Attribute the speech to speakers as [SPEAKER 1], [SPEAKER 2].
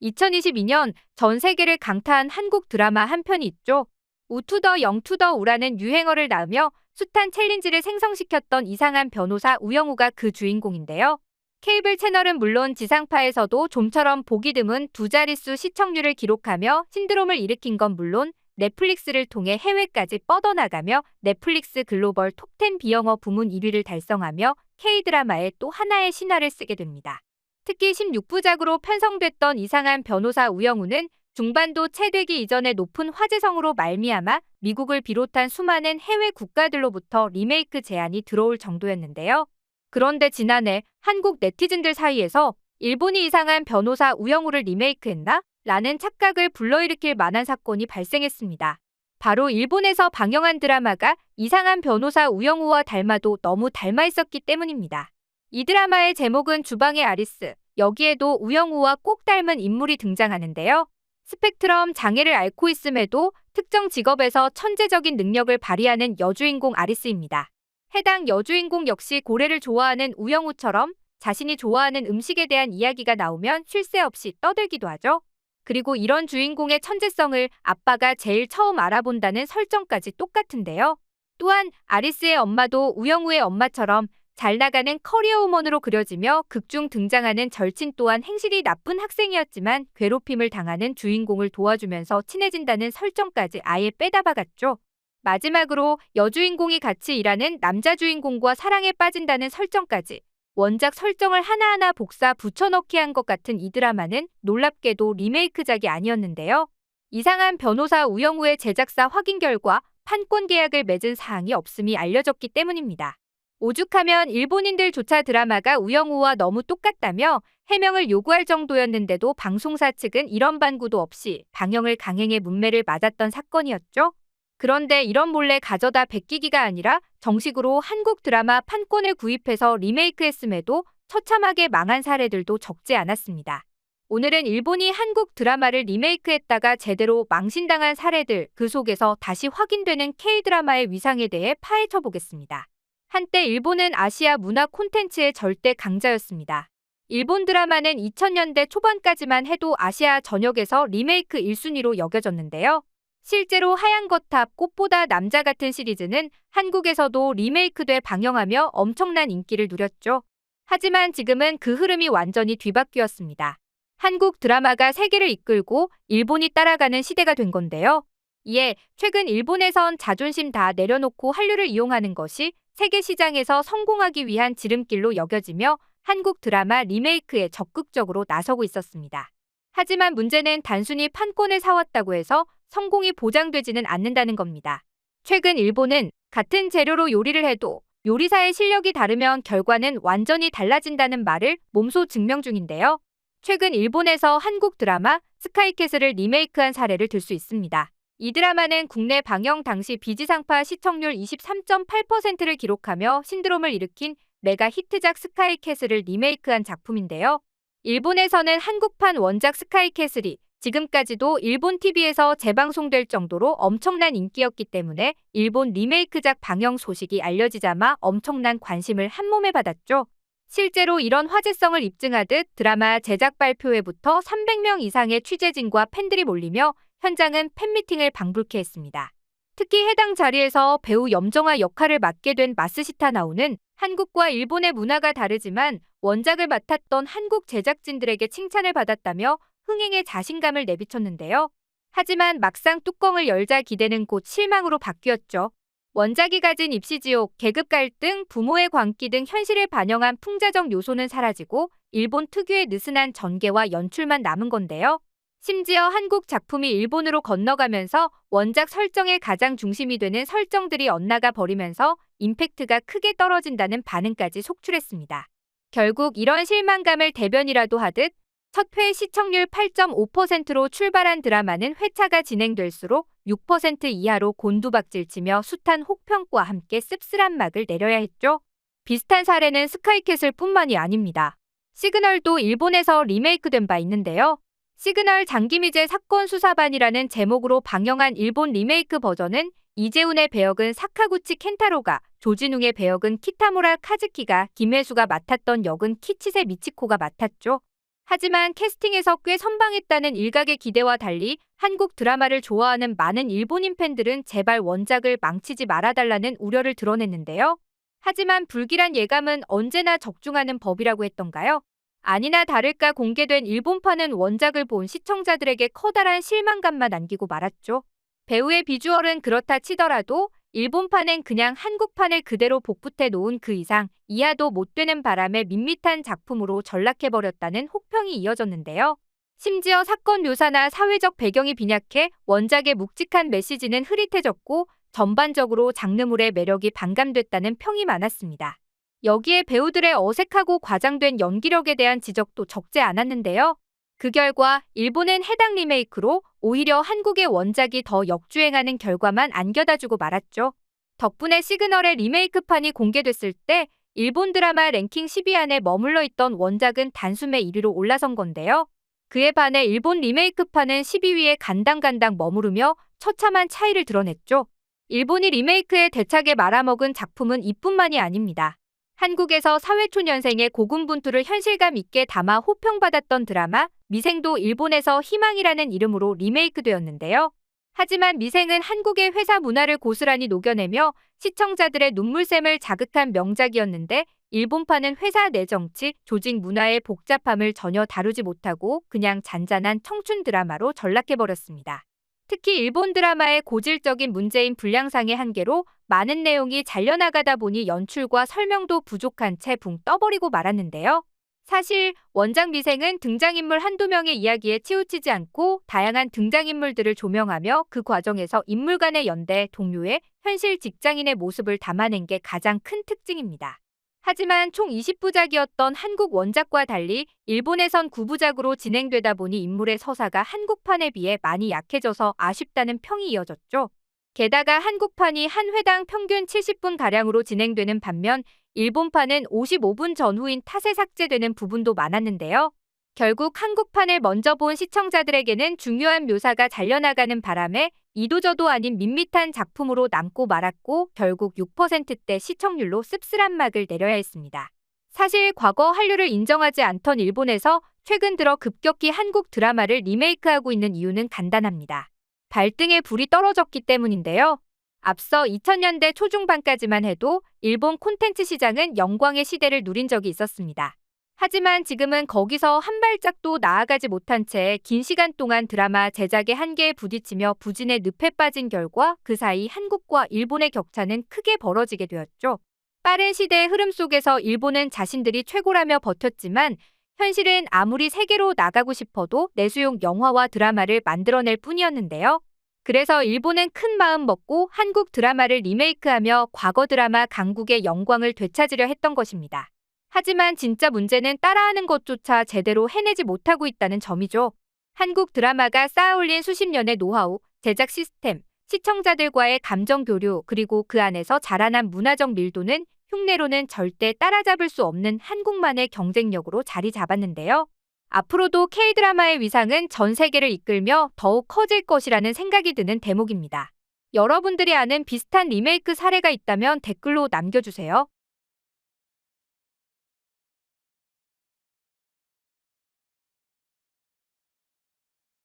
[SPEAKER 1] 2022년 전 세계를 강타한 한국 드라마 한 편이 있죠. 우투더 영투더 우라는 유행어를 낳으며 숱한 챌린지를 생성시켰던 이상한 변호사 우영우가 그 주인공인데요. 케이블 채널은 물론 지상파에서도 좀처럼 보기 드문 두 자릿수 시청률을 기록하며 신드롬을 일으킨 건 물론 넷플릭스를 통해 해외까지 뻗어나가며 넷플릭스 글로벌 톱10 비영어 부문 1위를 달성하며 K드라마의 또 하나의 신화를 쓰게 됩니다. 특히 16부작으로 편성됐던 이상한 변호사 우영우는 중반도 채되기 이전에 높은 화제성으로 말미암아 미국을 비롯한 수많은 해외 국가들로부터 리메이크 제안이 들어올 정도였는데요. 그런데 지난해 한국 네티즌들 사이에서 일본이 이상한 변호사 우영우를 리메이크했나? 라는 착각을 불러일으킬 만한 사건이 발생했습니다. 바로 일본에서 방영한 드라마가 이상한 변호사 우영우와 닮아도 너무 닮아 있었기 때문입니다. 이 드라마의 제목은 주방의 아리스, 여기에도 우영우와 꼭 닮은 인물이 등장하는데요. 스펙트럼 장애를 앓고 있음에도 특정 직업에서 천재적인 능력을 발휘하는 여주인공 아리스입니다. 해당 여주인공 역시 고래를 좋아하는 우영우처럼 자신이 좋아하는 음식에 대한 이야기가 나오면 쉴 새 없이 떠들기도 하죠. 그리고 이런 주인공의 천재성을 아빠가 제일 처음 알아본다는 설정까지 똑같은데요. 또한 아리스의 엄마도 우영우의 엄마처럼 잘 나가는 커리어우먼으로 그려지며 극중 등장하는 절친 또한 행실이 나쁜 학생이었지만 괴롭힘을 당하는 주인공을 도와주면서 친해진다는 설정까지 아예 빼다 박았죠. 마지막으로 여주인공이 같이 일하는 남자 주인공과 사랑에 빠진다는 설정까지 원작 설정을 하나하나 복사 붙여넣기 한 것 같은 이 드라마는 놀랍게도 리메이크작이 아니었는데요. 이상한 변호사 우영우의 제작사 확인 결과 판권 계약을 맺은 사항이 없음이 알려졌기 때문입니다. 오죽하면 일본인들조차 드라마가 우영우와 너무 똑같다며 해명을 요구할 정도였는데도 방송사 측은 이런 반구도 없이 방영을 강행해 문매를 맞았던 사건이었죠. 그런데 이런 몰래 가져다 베끼기가 아니라 정식으로 한국 드라마 판권을 구입해서 리메이크했음에도 처참하게 망한 사례들도 적지 않았습니다. 오늘은 일본이 한국 드라마를 리메이크했다가 제대로 망신당한 사례들, 그 속에서 다시 확인되는 K드라마의 위상에 대해 파헤쳐 보겠습니다. 한때 일본은 아시아 문화 콘텐츠의 절대 강자였습니다. 일본 드라마는 2000년대 초반까지만 해도 아시아 전역에서 리메이크 1순위로 여겨졌는데요. 실제로 하얀 거탑, 꽃보다 남자 같은 시리즈는 한국에서도 리메이크돼 방영하며 엄청난 인기를 누렸죠. 하지만 지금은 그 흐름이 완전히 뒤바뀌었습니다. 한국 드라마가 세계를 이끌고 일본이 따라가는 시대가 된 건데요. 이에 최근 일본에선 자존심 다 내려놓고 한류를 이용하는 것이 세계 시장에서 성공하기 위한 지름길로 여겨지며 한국 드라마 리메이크에 적극적으로 나서고 있었습니다. 하지만 문제는 단순히 판권을 사왔다고 해서 성공이 보장되지는 않는다는 겁니다. 최근 일본은 같은 재료로 요리를 해도 요리사의 실력이 다르면 결과는 완전히 달라진다는 말을 몸소 증명 중인데요. 최근 일본에서 한국 드라마 스카이캐슬을 리메이크한 사례를 들 수 있습니다. 이 드라마는 국내 방영 당시 비지상파 시청률 23.8%를 기록하며 신드롬을 일으킨 메가 히트작 스카이캐슬을 리메이크한 작품인데요. 일본에서는 한국판 원작 스카이캐슬이 지금까지도 일본 TV에서 재방송될 정도로 엄청난 인기였기 때문에 일본 리메이크작 방영 소식이 알려지자마 엄청난 관심을 한몸에 받았죠. 실제로 이런 화제성을 입증하듯 드라마 제작 발표회부터 300명 이상의 취재진과 팬들이 몰리며 현장은 팬미팅을 방불케 했습니다. 특히 해당 자리에서 배우 염정아 역할을 맡게 된 마스시타 나오는 한국과 일본의 문화가 다르지만 원작을 맡았던 한국 제작진들에게 칭찬을 받았다며 흥행에 자신감을 내비쳤는데요. 하지만 막상 뚜껑을 열자 기대는 곧 실망으로 바뀌었죠. 원작이 가진 입시지옥, 계급 갈등, 부모의 광기 등 현실을 반영한 풍자적 요소는 사라지고 일본 특유의 느슨한 전개와 연출만 남은 건데요. 심지어 한국 작품이 일본으로 건너가면서 원작 설정의 가장 중심이 되는 설정들이 엇나가 버리면서 임팩트가 크게 떨어진다는 반응까지 속출했습니다. 결국 이런 실망감을 대변이라도 하듯 첫 회 시청률 8.5%로 출발한 드라마는 회차가 진행될수록 6% 이하로 곤두박질치며 숱한 혹평과 함께 씁쓸한 막을 내려야 했죠. 비슷한 사례는 스카이캐슬뿐만이 아닙니다. 시그널도 일본에서 리메이크된 바 있는데요. 시그널 장기미제 사건 수사반이라는 제목으로 방영한 일본 리메이크 버전은 이재훈의 배역은 사카구치 켄타로가, 조진웅의 배역은 키타무라 카즈키가, 김혜수가 맡았던 역은 키치세 미치코가 맡았죠. 하지만 캐스팅에서 꽤 선방했다는 일각의 기대와 달리 한국 드라마를 좋아하는 많은 일본인 팬들은 제발 원작을 망치지 말아달라는 우려를 드러냈는데요. 하지만 불길한 예감은 언제나 적중하는 법이라고 했던가요? 아니나 다를까 공개된 일본판은 원작을 본 시청자들에게 커다란 실망감만 남기고 말았죠. 배우의 비주얼은 그렇다 치더라도 일본판은 그냥 한국판을 그대로 복붙해 놓은 그 이상 이하도 못 되는 바람에 밋밋한 작품으로 전락해버렸다는 혹평이 이어졌는데요. 심지어 사건 묘사나 사회적 배경이 빈약해 원작의 묵직한 메시지는 흐릿해졌고 전반적으로 장르물의 매력이 반감됐다는 평이 많았습니다. 여기에 배우들의 어색하고 과장된 연기력에 대한 지적도 적지 않았는데요. 그 결과 일본은 해당 리메이크로 오히려 한국의 원작이 더 역주행하는 결과만 안겨다주고 말았죠. 덕분에 시그널의 리메이크판이 공개됐을 때 일본 드라마 랭킹 10위 안에 머물러 있던 원작은 단숨에 1위로 올라선 건데요. 그에 반해 일본 리메이크판은 12위에 간당간당 머무르며 처참한 차이를 드러냈죠. 일본이 리메이크에 대차게 말아먹은 작품은 이뿐만이 아닙니다. 한국에서 사회초년생의 고군분투를 현실감 있게 담아 호평받았던 드라마 미생도 일본에서 희망이라는 이름으로 리메이크되었는데요. 하지만 미생은 한국의 회사 문화를 고스란히 녹여내며 시청자들의 눈물샘을 자극한 명작이었는데 일본판은 회사 내 정치, 조직 문화의 복잡함을 전혀 다루지 못하고 그냥 잔잔한 청춘 드라마로 전락해버렸습니다. 특히 일본 드라마의 고질적인 문제인 분량상의 한계로 많은 내용이 잘려나가다 보니 연출과 설명도 부족한 채 붕 떠버리고 말았는데요. 사실 원작 미생은 등장인물 한두 명의 이야기에 치우치지 않고 다양한 등장인물들을 조명하며 그 과정에서 인물 간의 연대, 동료의 현실 직장인의 모습을 담아낸 게 가장 큰 특징입니다. 하지만 총 20부작이었던 한국 원작과 달리 일본에선 9부작으로 진행되다 보니 인물의 서사가 한국판에 비해 많이 약해져서 아쉽다는 평이 이어졌죠. 게다가 한국판이 한 회당 평균 70분가량으로 진행되는 반면 일본판은 55분 전후인 탓에 삭제되는 부분도 많았는데요. 결국 한국판을 먼저 본 시청자들에게는 중요한 묘사가 잘려나가는 바람에 이도저도 아닌 밋밋한 작품으로 남고 말았고 결국 6%대 시청률로 씁쓸한 막을 내려야 했습니다. 사실 과거 한류를 인정하지 않던 일본에서 최근 들어 급격히 한국 드라마를 리메이크하고 있는 이유는 간단합니다. 발등에 불이 떨어졌기 때문인데요. 앞서 2000년대 초중반까지만 해도 일본 콘텐츠 시장은 영광의 시대를 누린 적이 있었습니다. 하지만 지금은 거기서 한 발짝도 나아가지 못한 채 긴 시간 동안 드라마 제작의 한계에 부딪히며 부진의 늪에 빠진 결과 그 사이 한국과 일본의 격차는 크게 벌어지게 되었죠. 빠른 시대의 흐름 속에서 일본은 자신들이 최고라며 버텼지만 현실은 아무리 세계로 나가고 싶어도 내수용 영화와 드라마를 만들어낼 뿐이었는데요. 그래서 일본은 큰 마음 먹고 한국 드라마를 리메이크하며 과거 드라마 강국의 영광을 되찾으려 했던 것입니다. 하지만 진짜 문제는 따라하는 것조차 제대로 해내지 못하고 있다는 점이죠. 한국 드라마가 쌓아올린 수십 년의 노하우, 제작 시스템, 시청자들과의 감정 교류, 그리고 그 안에서 자라난 문화적 밀도는 흉내로는 절대 따라잡을 수 없는 한국만의 경쟁력으로 자리 잡았는데요. 앞으로도 K-드라마의 위상은 전 세계를 이끌며 더욱 커질 것이라는 생각이 드는 대목입니다. 여러분들이 아는 비슷한 리메이크 사례가 있다면 댓글로 남겨주세요.